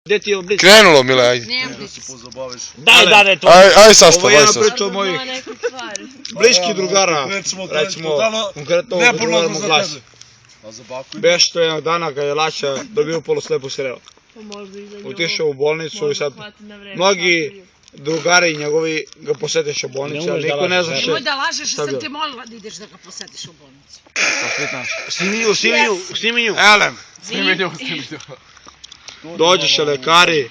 Gdje ti je blizu? Krenulo, Mile, ajde. Daj, Dane, to. Aj sastav, aj Ovo je sastav. priča mojih bliskih drugara. Recimo, konkretno ovog drugara mu glasi. Beš to jednog dana kad je Laća dobio poluslepu sreo. Otišao u bolnicu i sad mnogi drugari njegovi ga posetiš u bolnici, ali niko ne zna Nemoj da lažeš, sam te molila da ideš da ga posetiš u bolnicu. U Sniminju. Elem. Dođeše lekari,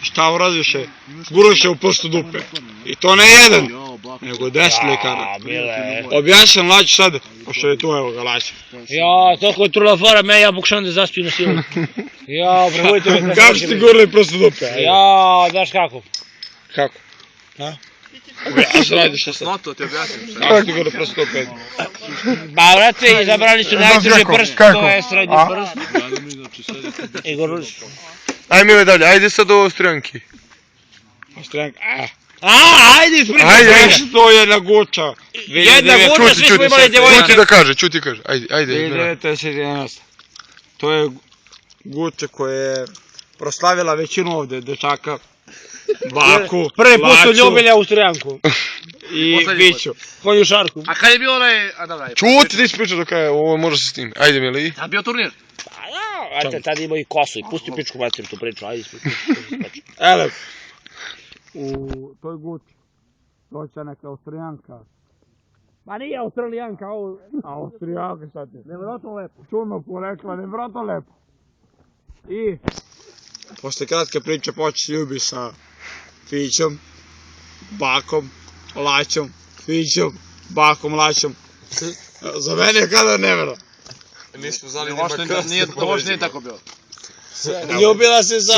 šta uradiše? Guruše u prstu dupe. I to ne jedan, nego 10 lekara. Objašnjam Laći sad, pošto je tu evo ga Laća. Ja, toliko je trula fora, ja pokušavam da zaspijem na silu. Ja, probujte me. Kako ste gurili prstu dupe? Ja, znaš kako? Kako? A što radiš šta sad? Kako ti gurili prstu dupe? Ba, vrate, izabrali su najduži prst, to je srednji prst. I guruli su. Aj Mile dalje, ajde sad do Austrijanki. Austrijanka, Ajde, ispričaj. Ajde, što je jedna guča. Jedna guča, svi smo imali djevojke. Čuti da kaže, ajde. 2011. To je guča koja je proslavila većinu ovde dečaka. Baku, Prvi put su ljubili Austrijanku. i Biću. Konjušarku. A kad je bio onaj... A dobra, Čuti da ispriča do kraja, ovo može se snimi. Ajde Mile, i? a bio turnir? Ajde, tad imao i kosu i pusti pičku mater tu priču, ajde ispričaj. Elem, u toj guči doća neka Austrijanka. Pa nije Australijanka, ovo... Austrijanka šta ti? Nevjerojatno lepo. Čudno porekla, nevjerojatno lepo. I posle kratke priče počne se ljubi sa Fićom, Bakom, Laćom, Fićom, Bakom, Laćom. Za mene je kada nevero. Nismo znali To možda nije tako bilo. Ljubila se za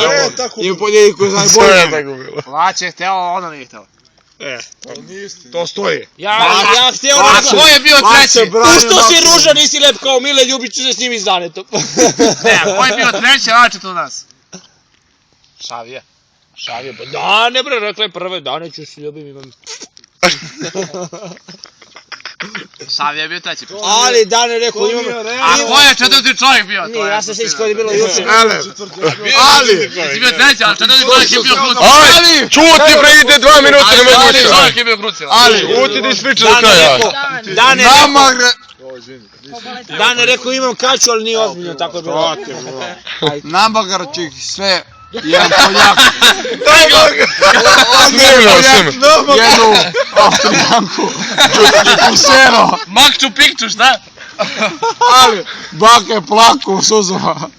i u podjeljiku za Sve je najbolje. tako bilo. Laće je htjela, ona nije htjela. To stoji. Ja htio A ko je bio treći? Pušto si ružan, nisi lep kao Mile, ljubit ću se s njim iz Danetom. Ne, ko je bio treći, Laće to nas. Šavija, pa Dane bre, rekla je prve, Dane ću se ljubim, imam... Savija je bio treći. Ali Dane rekao imamo... A ko je četvrti čovjek bio? Nije, ja sam se iskodi bilo juče. Ali! Ti bio treći, ali četvrti čovjek je bio krucijalan. Aj, čuti bre, ide 2 minuta, ne Četvrti mogu čovjek je bio krucijalan. Čuti da ispriča do kraja. Dane rekao imam kaču, ali nije ozbiljno, tako je bilo. Namagarčih sve, jedan Poljak, jednu Austrijanku, Čupusero, Makču pikču, šta? ali baka je plako u suzama.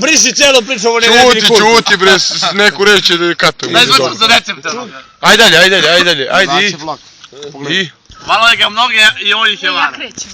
Briši cijelu priču, ovo ne vedi nikud. Čuti bre, neku reći da je katujem. Ne znam za recept. Ajde dalje, ajde. Znači vlak. I? Malo je ga mnoge i on ih je vara. Ja krećem.